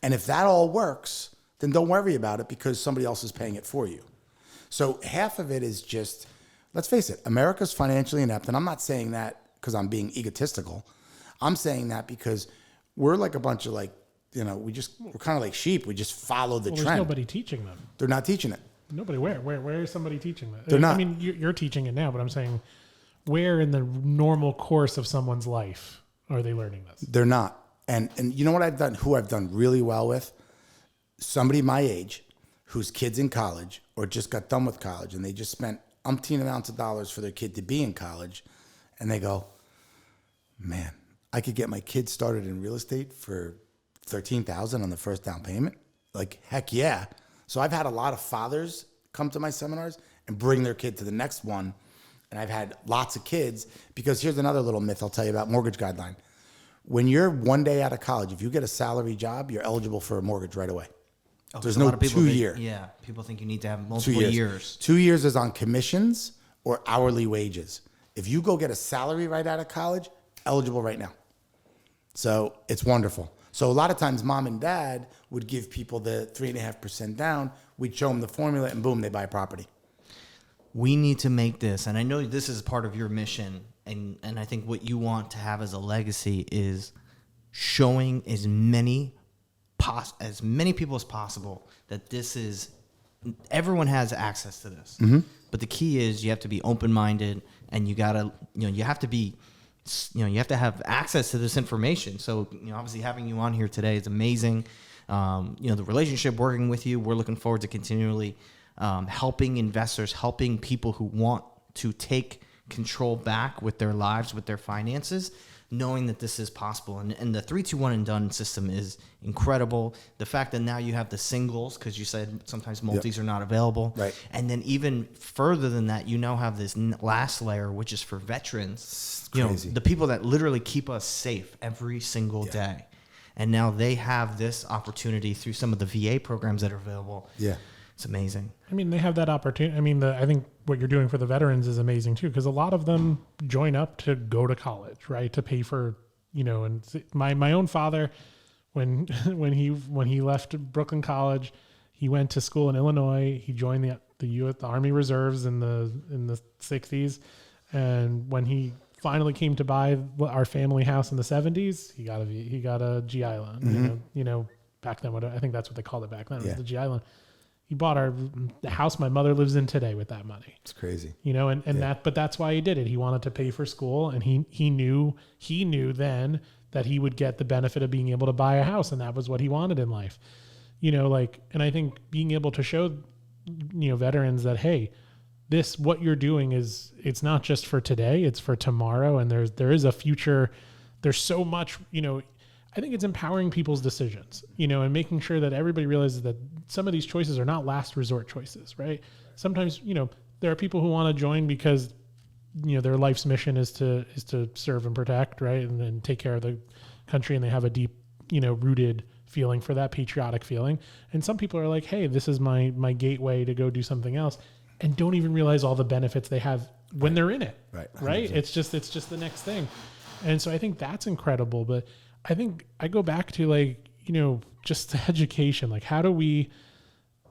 And if that all works, then don't worry about it because somebody else is paying it for you. So half of it is just, let's face it, America's financially inept. And I'm not saying that because I'm being egotistical. I'm saying that because we're like a bunch of like, we're kind of like sheep. We just follow the trend. There's nobody teaching them. They're not teaching it. Nobody. Where is somebody teaching that? They're not. I mean, you're teaching it now, but I'm saying where in the normal course of someone's life are they learning this? They're not. And you know what I've done, who I've done really well with? Somebody my age whose kid's in college or just got done with college and they just spent umpteen amounts of dollars for their kid to be in college. And they go, man, I could get my kid started in real estate for $13,000 on the first down payment. Like, heck yeah. So I've had a lot of fathers come to my seminars and bring their kid to the next one. And I've had lots of kids, because here's another little myth I'll tell you about mortgage guideline. When you're one day out of college, if you get a salary job, you're eligible for a mortgage right away. Oh, there's no 2 year. Yeah, people think you need to have multiple years. 2 years is on commissions or hourly wages. If you go get a salary right out of college, eligible right now. So it's wonderful. So a lot of times mom and dad would give people the 3.5% down. We'd show them the formula and boom, they buy a property. We need to make this, and I know this is part of your mission, and I think what you want to have as a legacy is showing as many people as possible that this is, everyone has access to this. Mm-hmm. But the key is you have to be open-minded, and you gotta, you have to be, you have to have access to this information. So, obviously having you on here today is amazing. The relationship working with you, we're looking forward to continually helping investors, helping people who want to take control back with their lives, with their finances, knowing that this is possible. And the 3, 2, 1 and done system is incredible. The fact that now you have the singles, because you said sometimes multis are not available. Right. And then even further than that, you now have this last layer, which is for veterans. Crazy. The people that literally keep us safe every single day. And now they have this opportunity through some of the VA programs that are available. Yeah. It's amazing. I mean, they have that opportunity. I mean, I think what you're doing for the veterans is amazing too, because a lot of them join up to go to college, right? To pay for, and my own father, when he left Brooklyn College, he went to school in Illinois. He joined the Army Reserves in the 60s, and when he finally came to buy our family house in the 70s, he got a GI loan. Mm-hmm. Back then, I think that's what they called it back then. It was the GI loan. He bought the house my mother lives in today with that money. It's crazy. But that's why he did it. He wanted to pay for school, and he knew then that he would get the benefit of being able to buy a house, and that was what he wanted in life. And I think being able to show, veterans that, hey, what you're doing it's not just for today, it's for tomorrow, and there is a future. There's so much, I think it's empowering people's decisions, and making sure that everybody realizes that some of these choices are not last resort choices, right? Sometimes, there are people who want to join because, their life's mission is to serve and protect, right? And then take care of the country, and they have a deep, rooted feeling for that, patriotic feeling. And some people are like, hey, this is my gateway to go do something else, and don't even realize all the benefits they have when they're in it, right? It's just the next thing. And so I think that's incredible. But I think I go back to just the education, like how do we,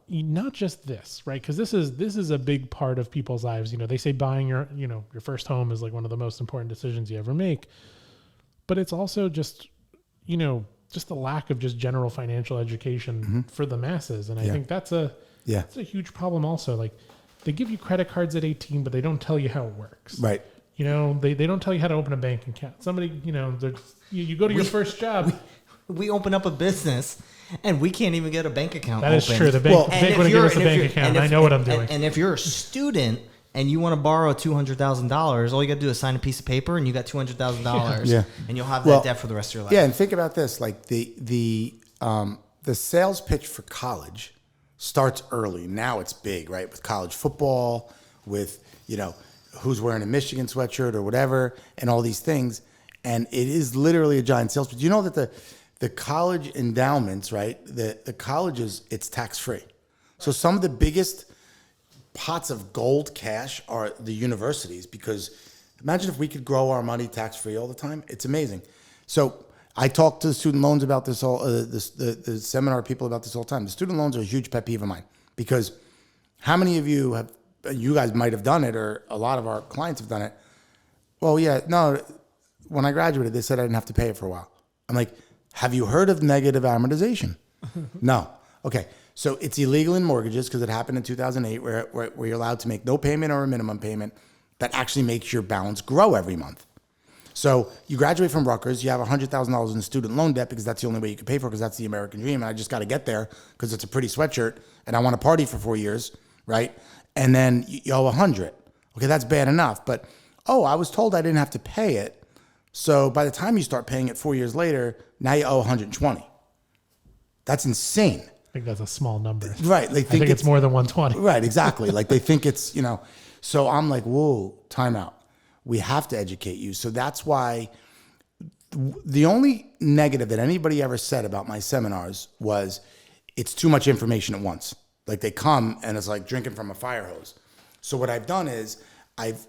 not just this, right? Because this is a big part of people's lives. They say buying your first home is like one of the most important decisions you ever make, but it's also just the lack of just general financial education for the masses. And I think that's a huge problem also. Like they give you credit cards at 18, but they don't tell you how it works. Right. You know, they don't tell you how to open a bank account. Somebody, you know, you go to your first job. We open up a business and we can't even get a bank account. That is true. The bank wouldn't give us a bank account. I know what I'm doing. And if you're a student and you want to borrow $200,000, all you got to do is sign a piece of paper and you got $200,000. Yeah. And you'll have that debt for the rest of your life. Yeah, and think about this: like the sales pitch for college starts early. Now it's big, right? With college football, with who's wearing a Michigan sweatshirt or whatever, and all these things. And it is literally a giant sales pitch. You know that the college endowments, right? The colleges, it's tax free. So some of the biggest pots of gold cash are the universities, because imagine if we could grow our money tax free all the time. It's amazing. So I talk to the student loans about this all, the seminar people about this all the time. The student loans are a huge pet peeve of mine, because how many of you guys might have done it, or a lot of our clients have done it. Well, yeah, no, when I graduated, they said I didn't have to pay it for a while. I'm like, have you heard of negative amortization? No. Okay. So it's illegal in mortgages because it happened in 2008 where you're allowed to make no payment or a minimum payment that actually makes your balance grow every month. So you graduate from Rutgers, you have $100,000 in student loan debt because that's the only way you can pay for it, because that's the American dream. And I just got to get there because it's a pretty sweatshirt and I want to party for 4 years, right? And then you owe 100. Okay, that's bad enough. But, I was told I didn't have to pay it. So by the time you start paying it 4 years later, now you owe 120. That's insane. I think that's a small number. Right. They think it's more than 120. Right, exactly. Like they think it's, So I'm like, whoa, time out. We have to educate you. So that's why the only negative that anybody ever said about my seminars was it's too much information at once. Like they come and it's like drinking from a fire hose. So what I've done is I've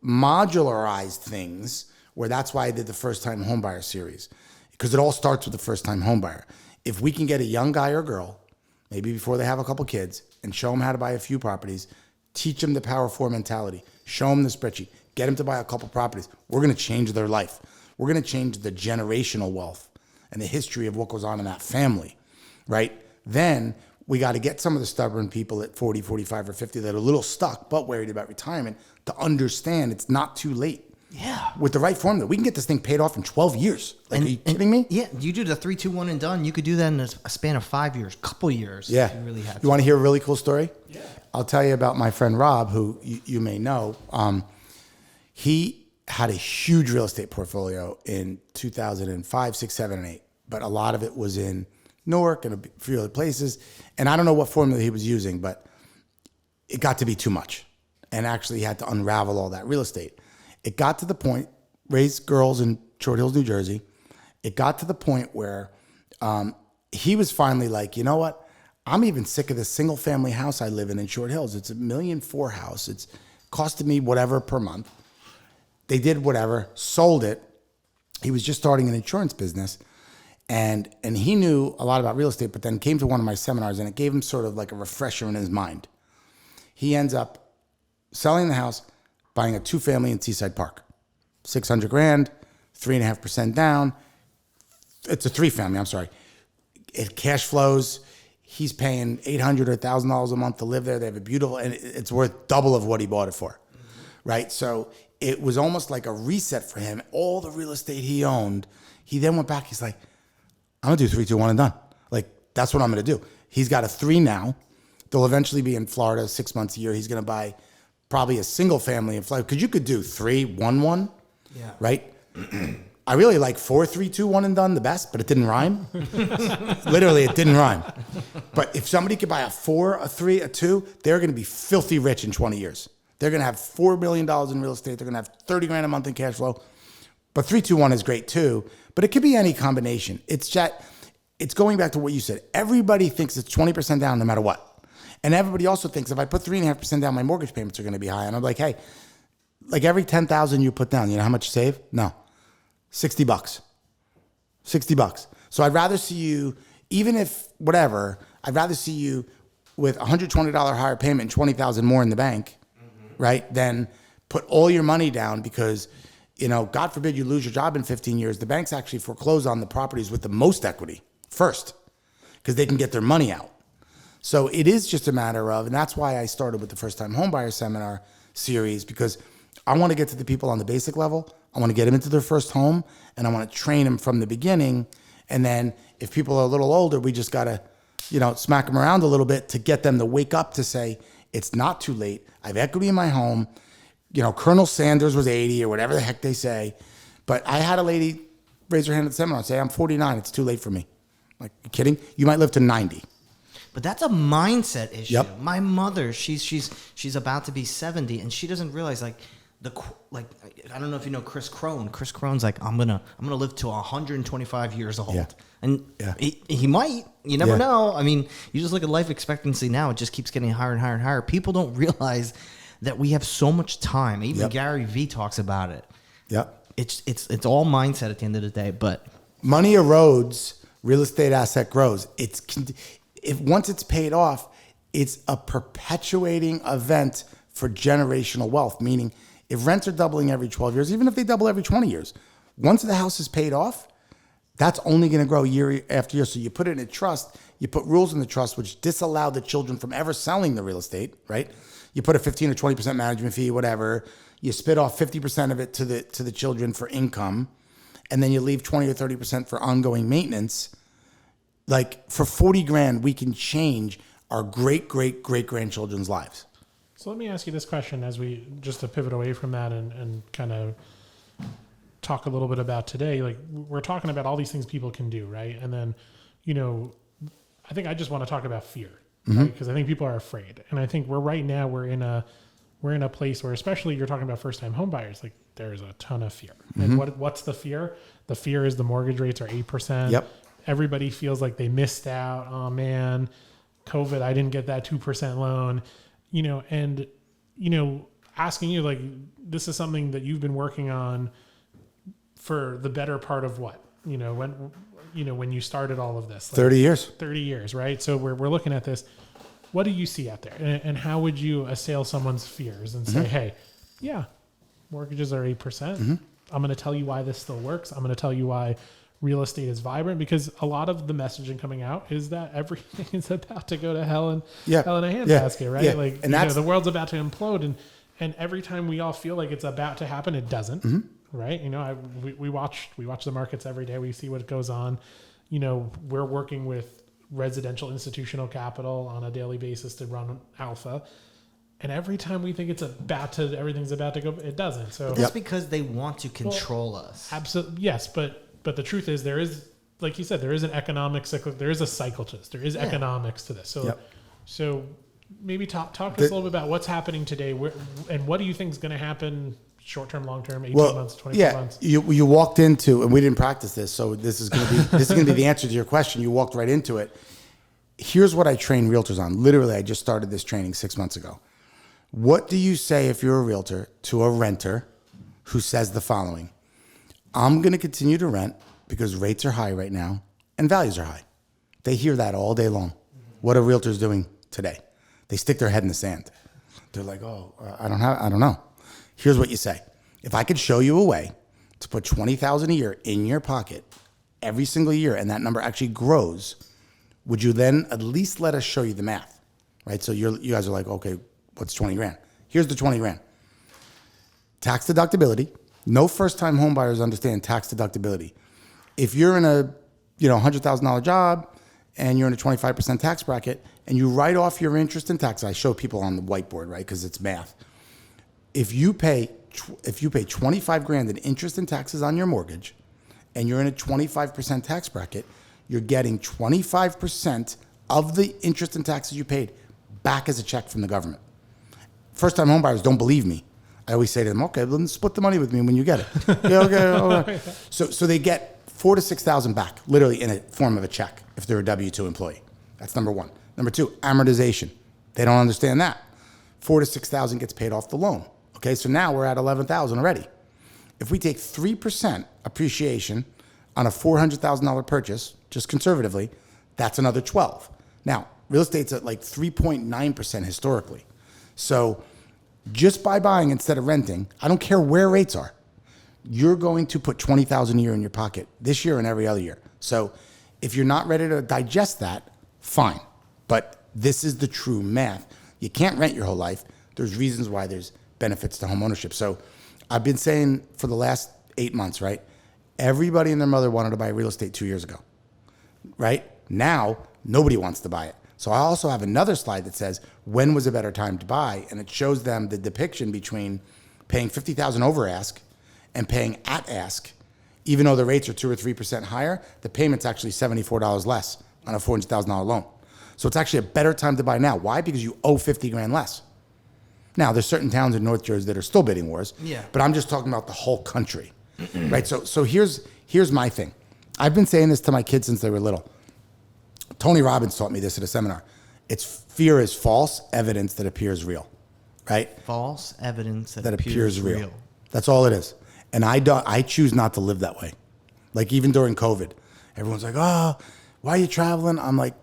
modularized things, where that's why I did the first time homebuyer series, because it all starts with the first time homebuyer. If we can get a young guy or girl, maybe before they have a couple kids, and show them how to buy a few properties, teach them the Power 4 mentality, show them the spreadsheet, get them to buy a couple properties, we're going to change their life. We're going to change the generational wealth and the history of what goes on in that family, right? Then we got to get some of the stubborn people at 40, 45, or 50 that are a little stuck but worried about retirement to understand it's not too late. Yeah. With the right formula, we can get this thing paid off in 12 years. Like, are you kidding me? Yeah. You do the 3, 2, 1 and done. You could do that in a span of 5 years, couple years. Yeah. You really have. You want to hear a really cool story? Yeah. I'll tell you about my friend Rob, who you may know. He had a huge real estate portfolio in 2005, 6, 7, and 8. But a lot of it was in Newark and a few other places. And I don't know what formula he was using, but it got to be too much. And actually he had to unravel all that real estate. It got to the point, raised girls in Short Hills, New Jersey. It got to the point where he was finally like, you know what? I'm even sick of this single family house I live in Short Hills. It's $1.4 million house. It's costed me whatever per month. They did whatever, sold it. He was just starting an insurance business. And he knew a lot about real estate, but then came to one of my seminars and it gave him sort of like a refresher in his mind. He ends up selling the house, buying a 2-family in Seaside Park, $600,000, 3.5% down. It's a 3-family. I'm sorry. It cash flows. He's paying $800 or $1,000 a month to live there. They have a beautiful, and it's worth double of what he bought it for, right? So it was almost like a reset for him. All the real estate he owned. He then went back. He's like, I'm gonna do 3, 2, 1 and done. Like that's what I'm gonna do. He's got a 3 now. They'll eventually be in Florida 6 months a year. He's gonna buy probably a single family in Florida, because you could do 3, 1, 1. Yeah. Right? I really like 4, 3, 2, 1 and done the best, but it didn't rhyme. Literally, it didn't rhyme. But if somebody could buy a 4, a 3, a 2, they're going to be filthy rich in 20 years. They're going to have $4 million in real estate. They're going to have $30,000 a month in cash flow. But 3, 2, 1 is great too. But it could be any combination. It's going back to what you said. Everybody thinks it's 20% down no matter what. And everybody also thinks if I put 3.5% down, my mortgage payments are going to be high. And I'm like, hey, like every $10,000 you put down, you know how much you save? No, $60. $60. So I'd rather see you, even if whatever, I'd rather see you with $120 higher payment and $20,000 more in the bank, right? Than put all your money down because, God forbid you lose your job in 15 years. The banks actually foreclose on the properties with the most equity first because they can get their money out. So it is just a matter of, and that's why I started with the first time homebuyer seminar series, because I want to get to the people on the basic level. I want to get them into their first home, and I want to train them from the beginning. And then if people are a little older, we just got to, smack them around a little bit to get them to wake up to say, it's not too late. I have equity in my home. Colonel Sanders was 80 or whatever the heck they say. But I had a lady raise her hand at the seminar and say, I'm 49. It's too late for me. Like, you kidding? You might live to 90. But that's a mindset issue. Yep. My mother, she's about to be 70, and she doesn't realize I don't know if you know Chris Crone. Chris Crone's like, I'm gonna live to 125 years old, Yeah. and Yeah. he might. You never Yeah. know. I mean, you just look at life expectancy now; it just keeps getting higher and higher and higher. People don't realize that we have so much time. Even Yep. Gary Vee talks about it. Yep. It's all mindset at the end of the day. But Money erodes, real estate asset grows. If once it's paid off, it's a perpetuating event for generational wealth. Meaning, if rents are doubling every 12 years, even if they double every 20 years, once the house is paid off, that's only going to grow year after year. So you put it in a trust, you put rules in the trust which disallow the children from ever selling the real estate, right? You put a 15 or 20% management fee, whatever. You spit off 50% of it to the children for income, and then you leave 20 or 30% for ongoing maintenance. Like, for 40 grand, we can change our great grandchildren's lives. So let me ask you this question just to pivot away from that and kind of talk a little bit about today. Like, we're talking about all these things people can do, right? And then, I think I just want to talk about fear, right? Because I think people are afraid. And I think we're in a place where, especially you're talking about first time home buyers, like, there's a ton of fear. And what's the fear? The fear is the mortgage rates are 8%. Yep. Everybody feels like they missed out. Oh man, COVID, I didn't get that 2% loan. Asking you, like, this is something that you've been working on for the better part of what? When you started all of this? Like 30 years. 30 years, right? So we're looking at this. What do you see out there? And how would you assail someone's fears and say, hey, yeah, mortgages are 8%. I'm going to tell you why this still works. I'm going to tell you why real estate is vibrant, because a lot of the messaging coming out is that everything is about to go to hell in a handbasket, right? Yeah. Like, And the world's about to implode, and every time we all feel like it's about to happen, it doesn't, right? We watch the markets every day. We see what goes on. We're working with residential institutional capital on a daily basis to run alpha. And every time we think everything's about to go, it doesn't. So that's because they want to control us. Absolutely, yes. But the truth is, there is, like you said, there is an economic cycle. There is a cycle to this. There is economics to this. So maybe talk to us a little bit about what's happening today, and what do you think is going to happen short term, long term, 18 months, 24 months? You walked into, and we didn't practice this, so this is going to be the answer to your question. You walked right into it. Here's what I train realtors on. Literally, I just started this training 6 months ago. What do you say if you're a realtor to a renter who says the following? I'm going to continue to rent because rates are high right now and values are high. They hear that all day long. What are realtors doing today? They stick their head in the sand. They're like, I don't know. Here's what you say. If I could show you a way to put $20,000 a year in your pocket every single year, and that number actually grows, would you then at least let us show you the math, right? So you guys are like, okay, what's 20 grand? Here's the 20 grand. Tax deductibility. No first-time home buyers understand tax deductibility. If you're in a $100,000 job and you're in a 25% tax bracket and you write off your interest and tax, I show people on the whiteboard, right? Because it's math. If you pay 25 grand in interest and taxes on your mortgage and you're in a 25% tax bracket, you're getting 25% of the interest and taxes you paid back as a check from the government. First-time home buyers don't believe me. I always say to them, okay, then split the money with me when you get it. Yeah, okay. All right. So they get $4,000 to $6,000 back, literally in a form of a check, if they're a W-2 employee. That's number one. Number two, amortization. They don't understand that. $4,000 to $6,000 gets paid off the loan. Okay, so now we're at $11,000 already. If we take 3% appreciation on a $400,000 purchase, just conservatively, that's another 12. Now, real estate's at like 3.9% historically. So just by buying instead of renting, I don't care where rates are, you're going to put $20,000 a year in your pocket this year and every other year. So if you're not ready to digest that, fine. But this is the true math. You can't rent your whole life. There's reasons why there's benefits to home ownership. So I've been saying for the last 8 months, right? Everybody and their mother wanted to buy real estate 2 years ago, right? Now, nobody wants to buy it. So I also have another slide that says, when was a better time to buy? And it shows them the depiction between paying $50,000 over ask and paying at ask. Even though the rates are 2 or 3% higher, the payment's actually $74 less on a $400,000 loan. So it's actually a better time to buy now. Why? Because you owe 50 grand less. Now, there's certain towns in North Jersey that are still bidding wars. Yeah. But I'm just talking about the whole country, right? So here's my thing. I've been saying this to my kids since they were little. Tony Robbins taught me this at a seminar. It's fear is false evidence that appears real, right? False evidence that appears real. That's all it is. And I choose not to live that way. Like even during COVID, everyone's like, oh, why are you traveling? I'm like,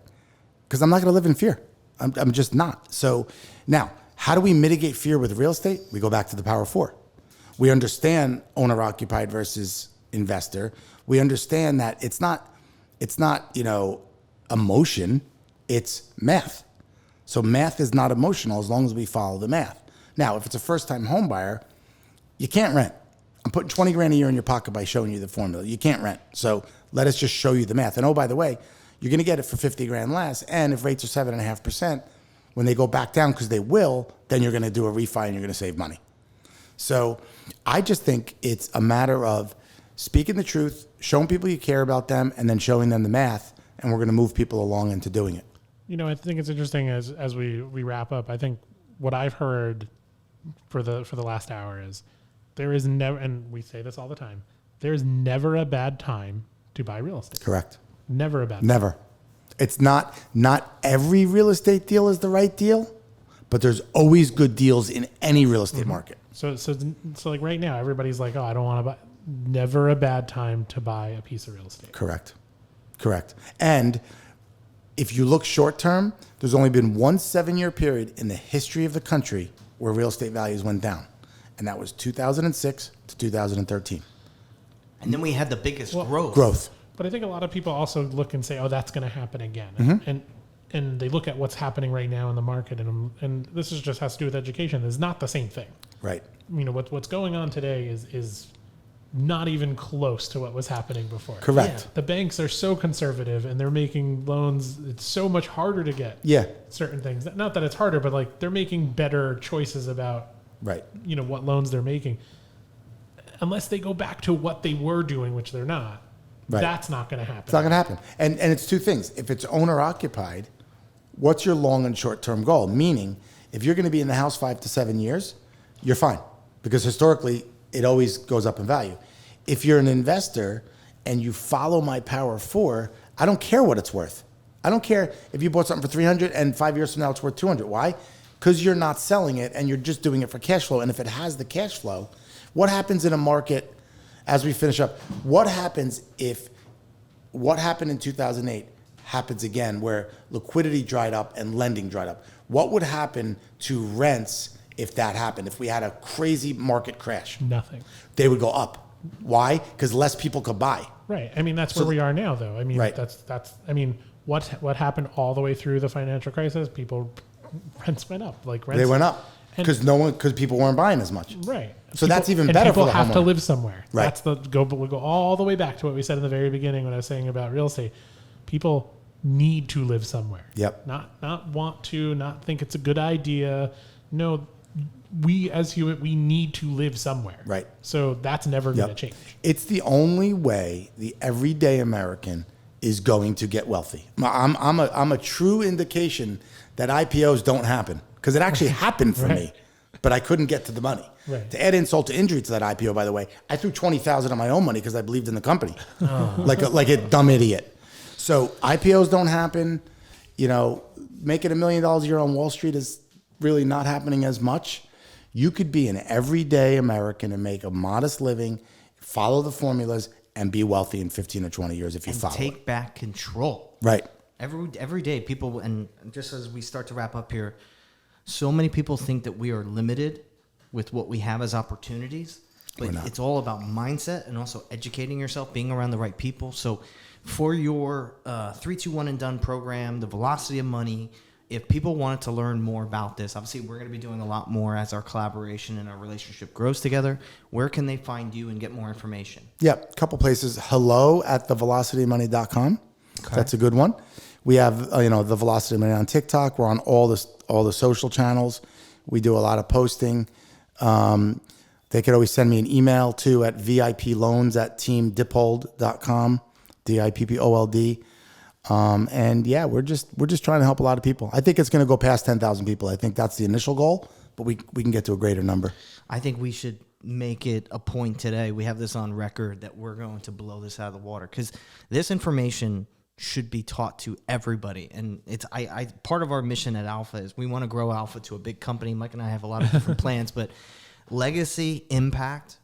because I'm not going to live in fear. I'm just not. So now, how do we mitigate fear with real estate? We go back to the power of 4. We understand owner occupied versus investor. We understand that it's not, emotion, it's math. So math is not emotional as long as we follow the math. Now, if it's a first-time home buyer, you can't rent. I'm putting 20 grand a year in your pocket by showing you the formula. You can't rent. So let us just show you the math. And oh, by the way, you're going to get it for 50 grand less. And if rates are 7.5%, when they go back down, because they will, then you're going to do a refi and you're going to save money. So I just think it's a matter of speaking the truth, showing people you care about them, and then showing them the math. And we're going to move people along into doing it. I think it's interesting as we wrap up. I think what I've heard for the last hour is there is never, and we say this all the time, there is never a bad time to buy real estate. Correct. Never a bad time. Never. It's not every real estate deal is the right deal, but there's always good deals in any real estate market. So like right now, everybody's like, oh, I don't want to buy. Never a bad time to buy a piece of real estate. Correct. And if you look short term, there's only been one 7-year period in the history of the country where real estate values went down. And that was 2006 to 2013. And then we had the biggest growth. Growth. But I think a lot of people also look and say, oh, that's going to happen again. And they look at what's happening right now in the market. And this just has to do with education. It's not the same thing. Right. What's going on today is not even close to what was happening before. Correct. Yeah. The banks are so conservative and they're making loans. It's so much harder to get certain things. Not that it's harder, but like they're making better choices about what loans they're making. Unless they go back to what they were doing, which they're not, that's not going to happen. It's not going to happen. And it's two things. If it's owner occupied, what's your long and short term goal? Meaning, if you're going to be in the house 5 to 7 years, you're fine. Because historically, it always goes up in value. If you're an investor and you follow my power 4, I don't care what it's worth. I don't care if you bought something for 300 and 5 years from now it's worth 200. Why? Because you're not selling it and you're just doing it for cash flow. And if it has the cash flow, what happens in a market as we finish up? What happens if what happened in 2008 happens again where liquidity dried up and lending dried up? What would happen to rents if that happened, if we had a crazy market crash? Nothing. They would go up. Why? Because less people could buy. Right. I mean, that's where we are now, though. I mean, what happened all the way through the financial crisis? Rents went up. They went up because people weren't buying as much. Right. So that's even better for the people have to homeowner. live somewhere. Right. That's we'll go all the way back to what we said in the very beginning when I was saying about real estate. People need to live somewhere. Yep. Not want to, not think it's a good idea. No, we as human, we need to live somewhere. Right. So that's never going to change. It's the only way the everyday American is going to get wealthy. I'm a true indication that IPOs don't happen because it actually happened for me, but I couldn't get to the money. Right. To add insult to injury to that IPO, by the way, I threw $20,000 of my own money because I believed in the company, like a dumb idiot. So IPOs don't happen. Making $1 million a year on Wall Street is really not happening as much. You could be an everyday American and make a modest living, follow the formulas, and be wealthy in 15 or 20 years if you follow it. Take back control. Right. Every day, people, and just as we start to wrap up here, so many people think that we are limited with what we have as opportunities, but it's all about mindset and also educating yourself, being around the right people. So for your 3, 2, 1 and done program, the Velocity of Money, if people wanted to learn more about this, obviously we're going to be doing a lot more as our collaboration and our relationship grows together. Where can they find you and get more information? Yeah, a couple places. hello@thevelocitymoney.com. Okay. That's a good one. We have, the Velocity Money on TikTok. We're on all the social channels. We do a lot of posting. They could always send me an email too at viploans@teamdippold.com, DIPPOLD. And yeah, we're just trying to help a lot of people. I think it's going to go past 10,000 people. I think that's the initial goal, but we can get to a greater number. I think we should make it a point today. We have this on record that we're going to blow this out of the water, because this information should be taught to everybody. And it's part of our mission at Alpha is we want to grow Alpha to a big company. Mike and I have a lot of different plans, but legacy, impact,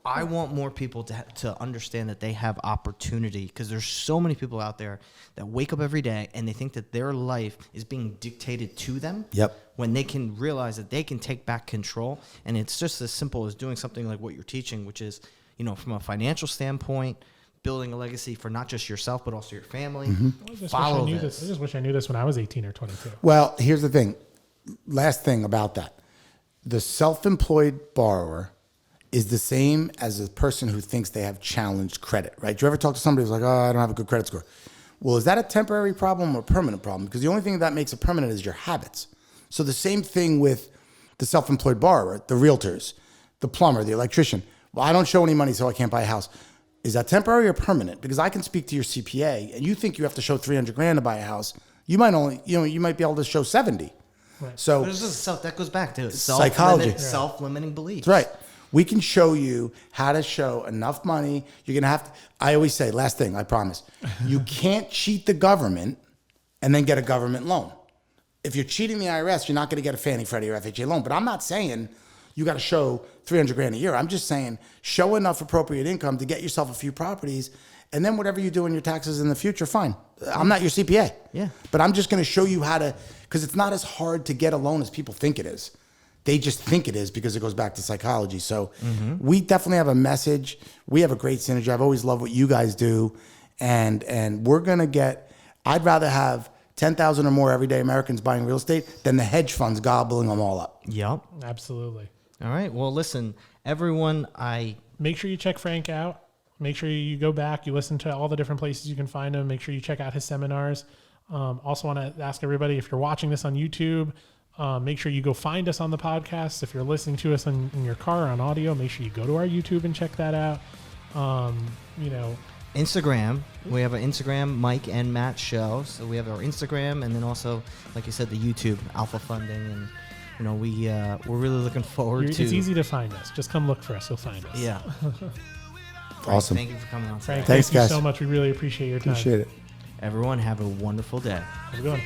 I want more people to understand that they have opportunity, because there's so many people out there that wake up every day and they think that their life is being dictated to them. Yep. When they can realize that they can take back control. And it's just as simple as doing something like what you're teaching, which is, from a financial standpoint, building a legacy for not just yourself, but also your family. Mm-hmm. Follow I this. just wish I knew this when I was 18 or 22. Well, here's the thing. Last thing about that. The self-employed borrower is the same as a person who thinks they have challenged credit, right? Do you ever talk to somebody who's like, I don't have a good credit score? Well, is that a temporary problem or a permanent problem? Because the only thing that makes it permanent is your habits. So the same thing with the self-employed borrower, the realtors, the plumber, the electrician. Well, I don't show any money, so I can't buy a house. Is that temporary or permanent? Because I can speak to your CPA and you think you have to show 300 grand to buy a house. You might only, you might be able to show 70. Right. So that goes back to psychology. self-limiting beliefs. That's right. We can show you how to show enough money. You're going to have to, I always say, last thing, I promise. You can't cheat the government and then get a government loan. If you're cheating the IRS, you're not going to get a Fannie, Freddie, or FHA loan. But I'm not saying you got to show 300 grand a year. I'm just saying show enough appropriate income to get yourself a few properties, and then whatever you do in your taxes in the future, fine. I'm not your CPA. Yeah. But I'm just going to show you how to, because it's not as hard to get a loan as people think it is. They just think it is because it goes back to psychology. So we definitely have a message. We have a great synergy. I've always loved what you guys do. And we're going to get, I'd rather have 10,000 or more everyday Americans buying real estate than the hedge funds gobbling them all up. Yep. Absolutely. All right. Well, listen, everyone, make sure you check Frank out. Make sure you go back, you listen to all the different places you can find him. Make sure you check out his seminars. Also want to ask everybody, if you're watching this on YouTube, make sure you go find us on the podcast. If you're listening to us in your car or on audio, make sure you go to our YouTube and check that out. Instagram. We have an Instagram, Mike and Matt show. So we have our Instagram, and then also, like you said, the YouTube, Alpha Funding, and we're really looking forward to. It's easy to find us. Just come look for us. You'll find us. Yeah. Awesome. Thank you for coming on. Frank, Thanks, thank you guys. so much. We really appreciate your time. Appreciate it. Everyone, have a wonderful day. Have a good one.